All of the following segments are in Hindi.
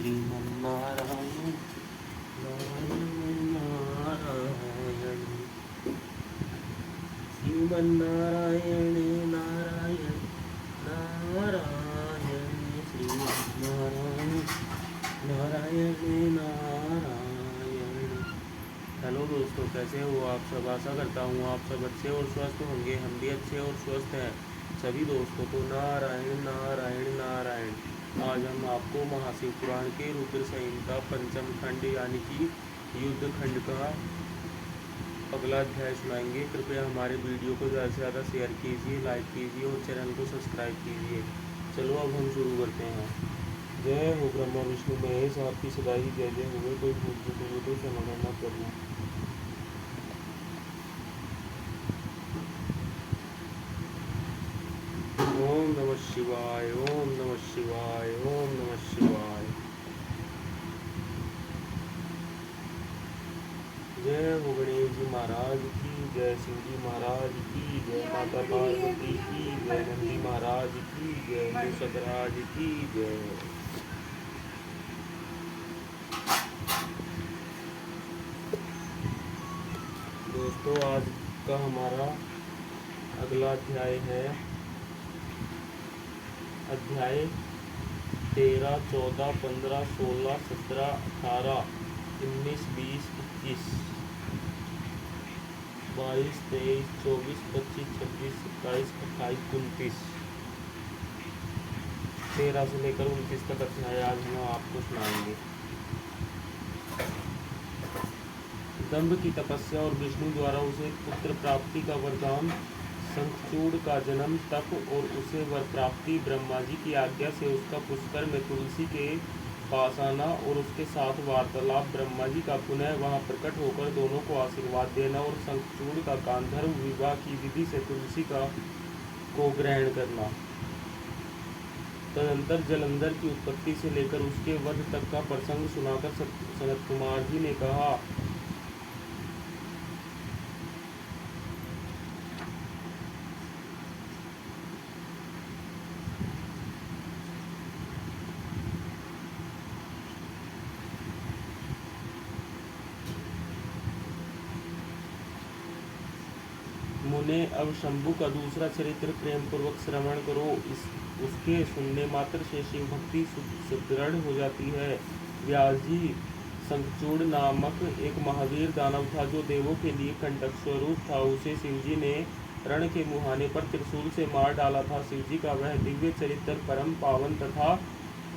श्रीमन्नारायण नारायण नारायण श्रीमन्नारायण नारायण नारायण श्रीमन्नारायण नारायण नारायण। हेलो दोस्तों, कैसे हो आप सब। आशा करता हूँ आप सब अच्छे और स्वस्थ होंगे। हम भी अच्छे और स्वस्थ हैं। सभी दोस्तों को नारायण नारायण नारायण। आज हम आपको महाशिव पुराण के रुद्र संहिता पंचम खंड यानी कि युद्ध खंड का अगला अध्याय सुनाएंगे। कृपया हमारे वीडियो को ज़्यादा से ज़्यादा शेयर कीजिए, लाइक कीजिए और चैनल को सब्सक्राइब कीजिए। चलो अब हम शुरू करते हैं। जय हो ब्रह्मा विष्णु महेश, आपकी सदा ही जय जय हुए। कोई भूल चूक हो तो क्षमा करना प्रभु। ओम नमः शिवाय, ओम नमः शिवाय, ओम नमः शिवाय। जय हो गणेश जी महाराज की जय, शिव जी महाराज की जय, माता पार्वती की जय, नंदी महाराज की जय, मूषकराज की जय। दोस्तों, आज का हमारा अगला अध्याय है अध्याय 13, 14, 15, 16, 17, 18, 19, 20, 21, 22, 23, 24, 25, 26, 27, 28, 29। 13 से लेकर 29 तक अध्याय आज हम आपको सुनाएंगे। दंभ की तपस्या और विष्णु द्वारा उसे पुत्र प्राप्ति का वरदान, शंखचूड़ का जन्म, तप और उसे वर प्राप्ति, ब्रह्मा जी की आज्ञा से उसका पुष्कर में तुलसी के पास आना और उसके साथ वार्तालाप, ब्रह्मा जी का पुनः वहां प्रकट होकर दोनों को आशीर्वाद देना और शंखचूड़ का गांधर्व विवाह की विधि से तुलसी को ग्रहण करना। तदंतर जलंधर की उत्पत्ति से लेकर उसके वध तक का प्रसंग सुनाकर सनत कुमार जी ने कहा, मुने अब शंभु का दूसरा चरित्र प्रेम पूर्वक श्रवण करो। उसके सुनने मात्र से शिव भक्ति सुदृढ़ हो जाती है। व्यास जी, शंखचूड़ नामक एक महावीर दानव था जो देवों के लिए कंटक स्वरूप था। उसे शिवजी ने रण के मुहाने पर त्रिशूल से मार डाला था। शिवजी का वह दिव्य चरित्र परम पावन तथा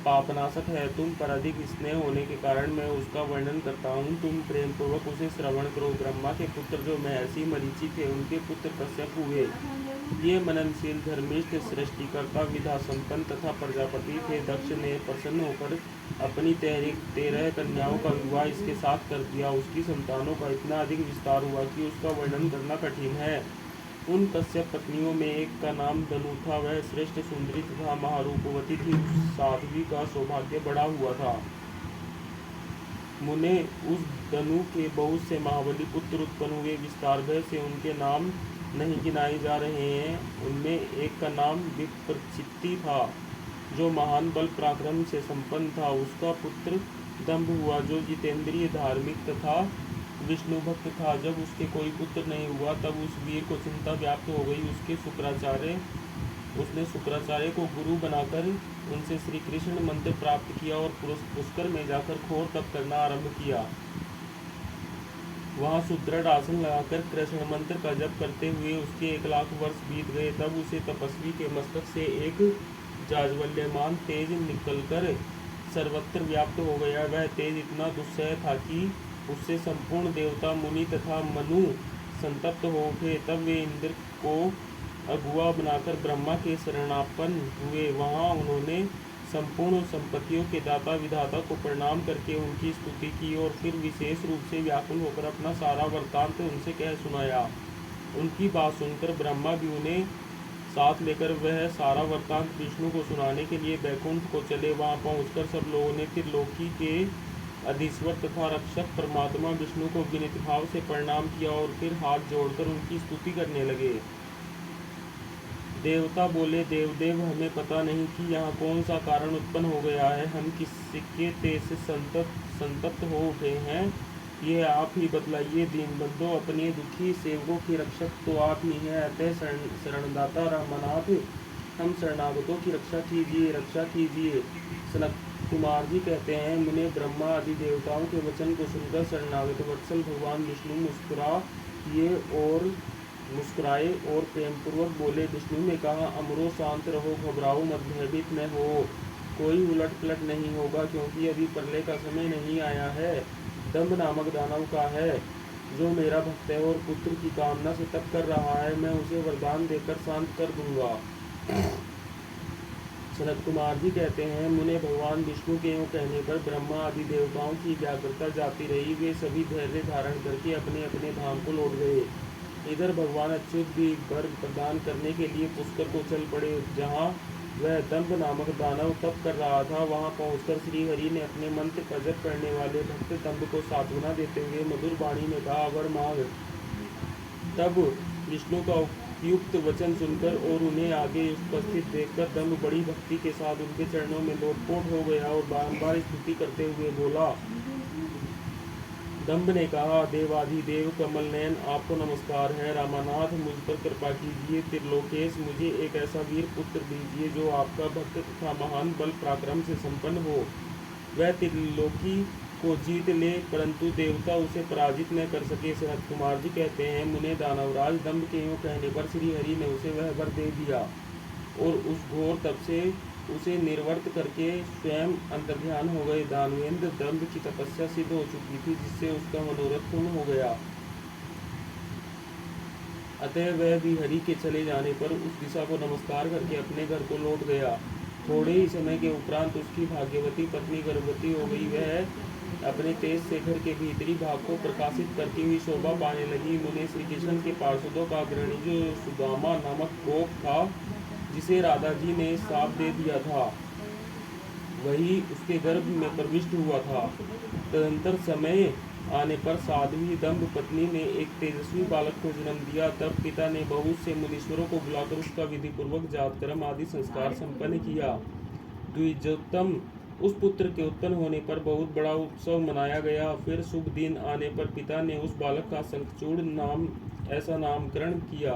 पापनाशक है। तुम पर अधिक स्नेह होने के कारण मैं उसका वर्णन करता हूँ। तुम प्रेम पूर्वक उसे श्रवण करो। ब्रह्मा के पुत्र जो महर्षि मरीचि थे, उनके पुत्र कश्यप हुए। ये मननशील, धर्मिष्ठ, सृष्टिकर्ता, विधा संपन्न तथा प्रजापति थे। दक्ष ने प्रसन्न होकर अपनी 13 कन्याओं का विवाह इसके साथ कर दिया। उसकी संतानों का इतना अधिक विस्तार हुआ कि उसका वर्णन करना कठिन है। उन कश्यप पत्नियों में एक का नाम दनु था। वह श्रेष्ठ सुंदरी तथा महारूपवती थी। साध्वी का सौभाग्य बढ़ा हुआ था। मुने, उस दनु के बहुत से महाबली पुत्र उत्पन्न हुए। विस्तार भय से उनके नाम नहीं गिनाए जा रहे हैं। उनमें एक का नाम विप्रचित्ति था, जो महान बल पराक्रम से संपन्न था। उसका पुत्र दंभ हुआ, जो जितेंद्रिय, धार्मिक तथा विष्णु भक्त था। जब उसके कोई पुत्र नहीं हुआ, तब उस वीर को चिंता व्याप्त हो गई। उसने शुक्राचार्य को गुरु बनाकर उनसे श्री कृष्ण मंत्र प्राप्त किया और पुष्कर में जाकर घोर तप करना आरंभ किया। वहां सुदृढ़ आसन लगाकर कृष्ण मंत्र का जप करते हुए उसके 1 लाख वर्ष बीत गए। तब उसे तपस्वी के मस्तक से एक जाज्वल्यमान तेज निकलकर सर्वत्र व्याप्त हो गया। वह तेज इतना दुस्सह था कि उससे संपूर्ण देवता, मुनि तथा मनु संतप्त हो उठे। तब वे इंद्र को अगुआ बनाकर ब्रह्मा के शरणापन्न हुए। वहां उन्होंने संपूर्ण संपत्तियों के दाता विधाता को प्रणाम करके उनकी स्तुति की और फिर विशेष रूप से व्याकुल होकर अपना सारा वृत्तांत उनसे कह सुनाया। उनकी बात सुनकर ब्रह्मा भी उन्हें साथ लेकर वह सारा वृत्तांत विष्णु को सुनाने के लिए बैकुंठ को चले। वहां पहुंचकर सब लोगों ने त्रिलोकी के अधीश्वर तथा रक्षक परमात्मा विष्णु को विनीत भाव से प्रणाम किया और फिर हाथ जोड़कर उनकी स्तुति करने लगे। देवता बोले, देवदेव, हमें पता नहीं कि यहाँ कौन सा कारण उत्पन्न हो गया है। हम किसके तेज से संतप्त हो उठे हैं, ये आप ही बतलाइए। दीनबंधो, अपने दुखी सेवकों की रक्षक तो आप ही हैं, अतः शरणदाता रामनाथ, हम शरणागतों की रक्षा कीजिए, रक्षा कीजिए। सनत कुमार जी कहते हैं, मुने ब्रह्मा आदि देवताओं के वचन को सुनकर शरणागत वत्सल भगवान विष्णु मुस्कुराए और प्रेम पूर्वक बोले। विष्णु ने कहा, अमरो, शांत रहो, घबराओ मत, भयभीत न हो। कोई उलट पलट नहीं होगा, क्योंकि अभी प्रलय का समय नहीं आया है। दंभ नामक दानव का है, जो मेरा भक्त है और पुत्र की कामना से तप कर रहा है। मैं उसे वरदान देकर शांत कर दूंगा। सनत कुमार जी कहते हैं, मुने भगवान विष्णु के यूँ कहने पर ब्रह्मा आदि देवताओं की व्याकुलता जाती रही। वे सभी धैर्य धारण करके अपने अपने धाम को लौट गए। इधर भगवान अच्युत भी वर प्रदान करने के लिए पुष्कर को चल पड़े। जहाँ वह दंभ नामक दानव तप कर रहा था, वहाँ पहुंचकर श्री हरि ने अपने मंत्र का जप करने वाले भक्त दंभ को सांत्वना देते हुए मधुर वाणी में कहा, वर मांग। तब विष्णु का उपयुक्त वचन सुनकर और उन्हें आगे उपस्थित देखकर दंभ बड़ी भक्ति के साथ उनके चरणों में लोटपोट हो गया और बारंबार स्तुति करते हुए बोला। दंभ ने कहा, देवाधिदेव कमल नयन, आपको नमस्कार है। रामानाथ, मुझ पर कृपा कीजिए। त्रिलोकेश, मुझे एक ऐसा वीर पुत्र दीजिए जो आपका भक्त तथा महान बल पराक्रम से संपन्न हो। वह त्रिलोकी को जीत ले, परंतु देवता उसे पराजित न कर सके। सनत कुमार जी कहते हैं, मुने दानवराज, दंभ के यूँ कहने पर श्री हरि ने उसे वह वर दे दिया और उस घोर तप से उसे निर्वर्त करके स्वयं अंतर्ध्यान हो गए। दानवेंद्र दंभ की तपस्या सिद्ध हो चुकी थी, जिससे उसका मनोरथ पूर्ण हो गया। अतः वह भी हरि के चले जाने पर उस दिशा को नमस्कार करके अपने घर को लौट गया। थोड़े ही समय के उपरांत उसकी भाग्यवती पत्नी गर्भवती हो गई। वह अपने तेज से घर के भीतरी भाग को प्रकाशित करती हुई शोभा पाने लगी। मुने श्री कृष्ण के पार्षदों का अग्रणी जो सुदामा नामक गोप था, जिसे राधा जी ने श्राप दे दिया था, वही उसके गर्भ में प्रविष्ट हुआ था। तदंतर समय आने पर साध्वी दंभ पत्नी ने एक तेजस्वी बालक को जन्म दिया। तब पिता ने बहुत से मुनीश्वरों को बुलाकर उसका विधि पूर्वक जातकर्म आदि संस्कार संपन्न किया। द्विजोत्तम, उस पुत्र के उत्पन्न होने पर बहुत बड़ा उत्सव मनाया गया। फिर शुभ दिन आने पर पिता ने उस बालक का शंखचूड़ नाम ऐसा नामकरण किया।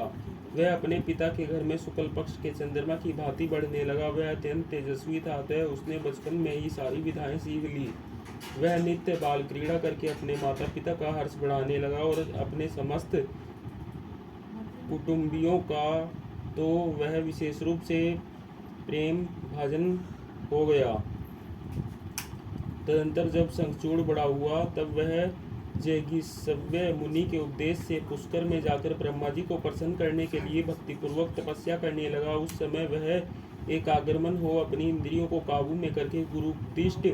वह अपने पिता के घर में शुक्ल पक्ष के चंद्रमा की भांति बढ़ने लगा। वह अत्यंत तेजस्वी था, अतः उसने बचपन में ही सारी विधाएं सीख ली। वह नित्य बाल क्रीड़ा करके अपने माता पिता का हर्ष बढ़ाने लगा और अपने समस्त कुटुंबियों का तो वह विशेष रूप से प्रेम भाजन हो गया। तदंतर जब शंखचूड़ बड़ा हुआ, तब वह जैगिसव्य मुनि के उपदेश से पुष्कर में जाकर ब्रह्मा जी को प्रसन्न करने के लिए भक्तिपूर्वक तपस्या करने लगा। उस समय वह एकाग्रमन हो अपनी इंद्रियों को काबू में करके गुरुदिष्ट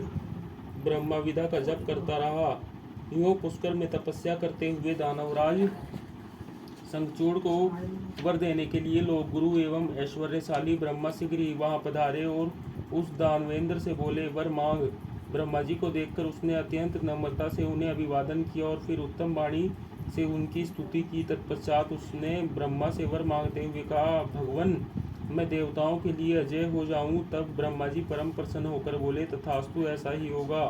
ब्रह्मविद्या का जप करता रहा। यूँ पुष्कर में तपस्या करते हुए दानवराज शंखचूड़ को वर देने के लिए लोग गुरु एवं ऐश्वर्यशाली ब्रह्मा शीघ्र ही वहाँ पधारे और उस दानवेंद्र से बोले, वर मांग। ब्रह्मा जी को देखकर उसने अत्यंत नम्रता से उन्हें अभिवादन किया और फिर उत्तम वाणी से उनकी स्तुति की। तत्पश्चात उसने ब्रह्मा से वर मांगते हुए कहा, भगवन, मैं देवताओं के लिए अजय हो जाऊं। तब ब्रह्मा जी परम प्रसन्न होकर बोले, तथास्तु, ऐसा ही होगा।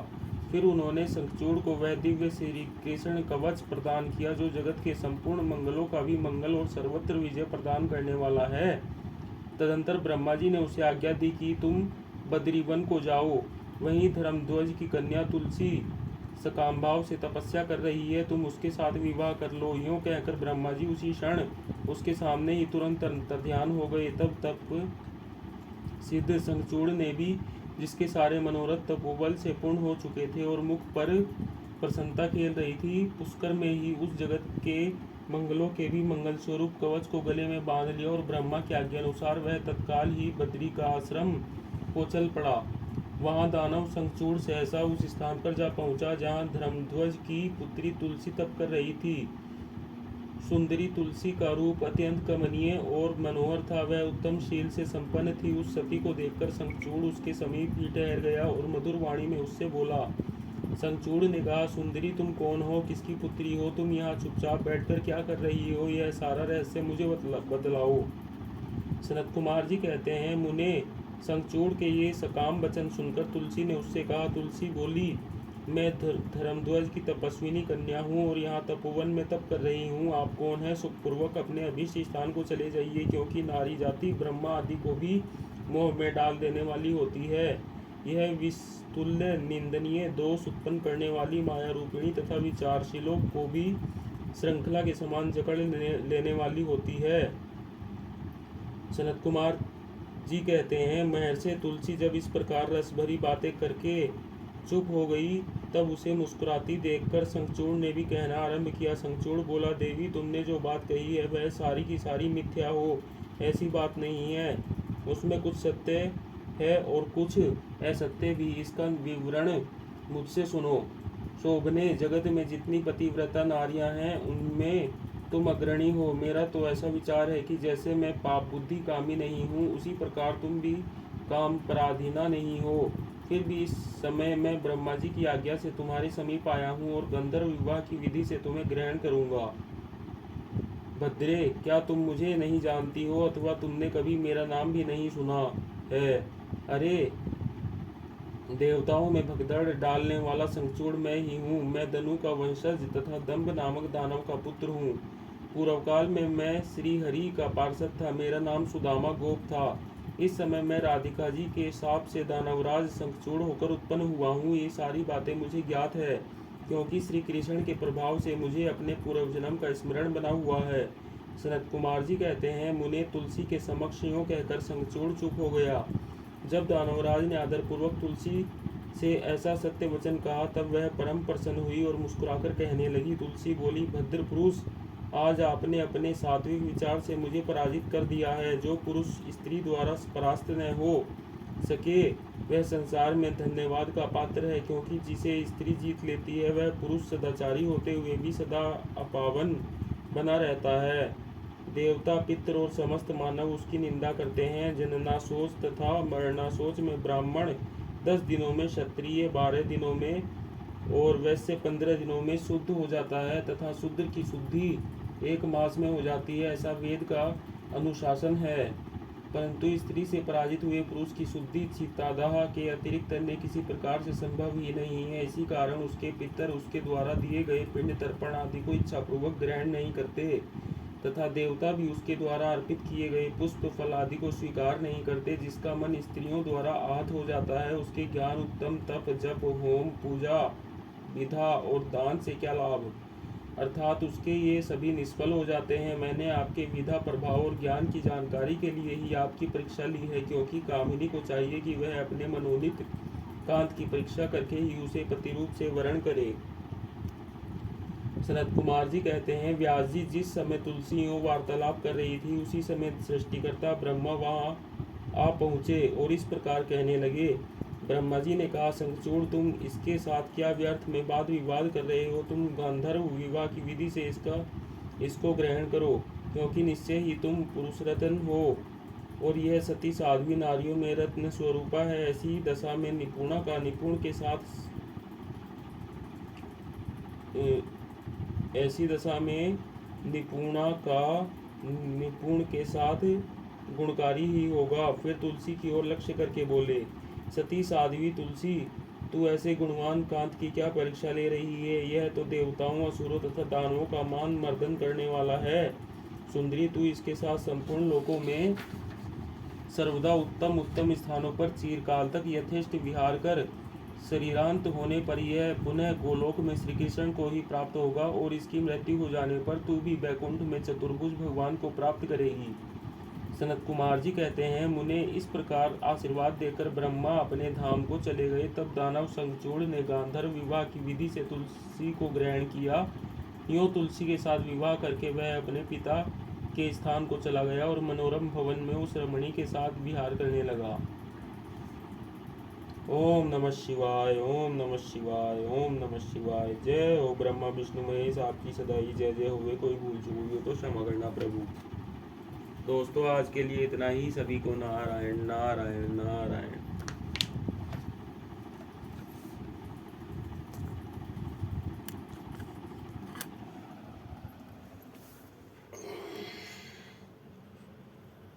फिर उन्होंने शंखचूड़ को वह दिव्य श्री कृष्ण कवच प्रदान किया, जो जगत के संपूर्ण मंगलों का भी मंगल और सर्वत्र विजय प्रदान करने वाला है। तदंतर ब्रह्मा जी ने उसे आज्ञा दी कि तुम बद्रीवन को जाओ, वहीं धर्मध्वज की कन्या तुलसी सकाम भाव से तपस्या कर रही है, तुम उसके साथ विवाह कर लो। यूँ कहकर ब्रह्मा जी उसी क्षण उसके सामने ही तुरंत अंतर्ध्यान हो गए। तब तप सिद्ध शंखचूड़ ने भी, जिसके सारे मनोरथ तपोबल से पूर्ण हो चुके थे और मुख पर प्रसन्नता खेल रही थी, पुष्कर में ही उस जगत के मंगलों के भी मंगल स्वरूप कवच को गले में बांध लिया और ब्रह्मा के आज्ञा अनुसार वह तत्काल ही बद्री का आश्रम को चल पड़ा। वहाँ दानव शंखचूड़ सहसा उस स्थान पर जा पहुँचा जहाँ धर्मध्वज की पुत्री तुलसी तप कर रही थी। सुंदरी तुलसी का रूप अत्यंत कमनीय और मनोहर था। वह उत्तम शील से संपन्न थी। उस सती को देखकर शंखचूड़ उसके समीप ही ठहर गया और मधुर वाणी में उससे बोला। शंखचूड़ ने कहा, सुंदरी, तुम कौन हो, किसकी पुत्री हो, तुम यहाँ चुपचाप बैठकर क्या कर रही हो, यह सारा रहस्य मुझे बतलाओ। सनत कुमार जी कहते हैं, मुने शंखचूड़ के ये सकाम वचन सुनकर तुलसी ने उससे कहा। तुलसी बोली, मैं धर्मध्वज की तपस्विनी कन्या हूँ और यहाँ तपोवन में तप कर रही हूँ। आप कौन है? सुखपूर्वक अपने अभीष्ट स्थान को चले जाइए, क्योंकि नारी जाति ब्रह्मा आदि को भी मोह में डाल देने वाली होती है। यह विस्तुल्य निंदनीय दोष उत्पन्न करने वाली माया रूपिणी तथा विचारशीलों को भी श्रृंखला के समान जकड़ लेने वाली होती है। सनत कुमार जी कहते हैं, महर्षि तुलसी जब इस प्रकार रस भरी बातें करके चुप हो गई, तब उसे मुस्कुराती देखकर शंखचूड़ ने भी कहना आरंभ किया। शंखचूड़ बोला, देवी, तुमने जो बात कही है वह सारी की सारी मिथ्या हो, ऐसी बात नहीं है। उसमें कुछ सत्य है और कुछ असत्य भी। इसका विवरण मुझसे सुनो। शोभने जगत में जितनी पतिव्रता नारियां हैं, उनमें तुम अग्रणी हो। मेरा तो ऐसा विचार है कि जैसे मैं पाप बुद्धि कामी नहीं हूँ, उसी प्रकार तुम भी काम पराधीना नहीं हो। फिर भी इस समय मैं ब्रह्मा जी की आज्ञा से तुम्हारे समीप आया हूँ और गंधर्व विवाह की विधि से तुम्हें ग्रहण करूँगा। भद्रे, क्या तुम मुझे नहीं जानती हो, अथवा तुमने कभी मेरा नाम भी नहीं सुना है? अरे, देवताओं में भगदड़ डालने वाला शंखचूड़ मैं ही हूँ। मैं दनु का वंशज तथा दंभ नामक दानव का पुत्र हूँ। पूर्वकाल में मैं श्री हरि का पार्षद था। मेरा नाम सुदामा गोप था। इस समय मैं राधिका जी के शाप से दानवराज शंखचूड़ होकर उत्पन्न हुआ हूँ। ये सारी बातें मुझे ज्ञात है, क्योंकि श्री कृष्ण के प्रभाव से मुझे अपने पूर्व जन्म का स्मरण बना हुआ है। सनत कुमार जी कहते हैं, मुने तुलसी के समक्ष यूँ कहकर शंखचूड़ चुप हो गया। जब दानवराज ने आदरपूर्वक तुलसी से ऐसा सत्य वचन कहा, तब वह परम प्रसन्न हुई और मुस्कुराकर कहने लगी। तुलसी बोली, भद्र पुरुष, आज आपने अपने सात्विक विचार से मुझे पराजित कर दिया है। जो पुरुष स्त्री द्वारा परास्त न हो सके, वह संसार में धन्यवाद का पात्र है, क्योंकि जिसे स्त्री जीत लेती है, वह पुरुष सदाचारी होते हुए भी सदा अपावन बना रहता है। देवता, पितर और समस्त मानव उसकी निंदा करते हैं। जननाशोच तथा मरणाशोच में ब्राह्मण 10 दिनों में, क्षत्रिय 12 दिनों में और वैश्य 15 दिनों में शुद्ध हो जाता है, तथा शूद्र की शुद्धि 1 मास में हो जाती है। ऐसा वेद का अनुशासन है। परंतु स्त्री से पराजित हुए पुरुष की शुद्धि चित्तादाह के अतिरिक्त अन्य किसी प्रकार से संभव ही नहीं है। इसी कारण उसके पितर उसके द्वारा दिए गए पिंड तर्पण आदि को इच्छापूर्वक ग्रहण नहीं करते, तथा देवता भी उसके द्वारा अर्पित किए गए पुष्प फल आदि को स्वीकार नहीं करते। जिसका मन स्त्रियों द्वारा आहत हो जाता है, उसके ज्ञान, उत्तम तप, जप, होम, पूजा, विधा और दान से क्या लाभ, अर्थात उसके ये सभी निष्फल हो जाते हैं। मैंने आपके विधा, प्रभाव और ज्ञान की जानकारी के लिए ही आपकी परीक्षा ली है, क्योंकि कामिनी को चाहिए कि वह अपने मनोनीत कांत की परीक्षा करके ही उसे पति रूप से वर्ण करे। सनत कुमार जी कहते हैं, व्यास जी जिस समय तुलसियों वार्तालाप कर रही थी, उसी समय सृष्टिकर्ता ब्रह्मा वहाँ आ पहुँचे और इस प्रकार कहने लगे। ब्रह्मा जी ने कहा, शंखचूड़, तुम इसके साथ क्या व्यर्थ में वाद विवाद कर रहे हो? तुम गांधर्व विवाह की विधि से इसको ग्रहण करो, क्योंकि निश्चय ही तुम पुरुष रत्न हो और यह सती साध्वी नारियों में रत्न स्वरूपा है। ऐसी दशा में निपुणा का निपुण के साथ ऐसी दशा में निपुणा का निपुण के साथ गुणकारी ही होगा। फिर तुलसी की ओर लक्ष्य करके बोले, सती साध्वी तुलसी, तू ऐसे गुणवान कांत की क्या परीक्षा ले रही है? यह तो देवताओं, असुरों तथा दानवों का मान मर्दन करने वाला है। सुंदरी, तू इसके साथ संपूर्ण लोकों में सर्वदा उत्तम उत्तम स्थानों पर चिरकाल तक यथेष्ट विहार कर शरीरांत होने पर यह पुनः गोलोक में श्री कृष्ण को ही प्राप्त होगा और इसकी मृत्यु हो जाने पर तू भी वैकुंठ में चतुर्भुज भगवान को प्राप्त करेगी। सनत कुमार जी कहते हैं, मुने इस प्रकार आशीर्वाद देकर ब्रह्मा अपने धाम को चले गए। तब दानव शंखचूड़ ने गांधर्व विवाह की विधि से तुलसी को ग्रहण किया। यूँ तुलसी के साथ विवाह करके वह अपने पिता के स्थान को चला गया और मनोरम भवन में उस रमणी के साथ विहार करने लगा। ओम नमः शिवाय, ओम नमः शिवाय, ओम नमः शिवाय। जय हो ब्रह्मा विष्णु महेश, आपकी सदाई जय जय होवे। कोई भूल चूक हुई हो तो क्षमा करना प्रभु। दोस्तों, आज के लिए इतना ही। सभी को नारायण नारायण नारायण।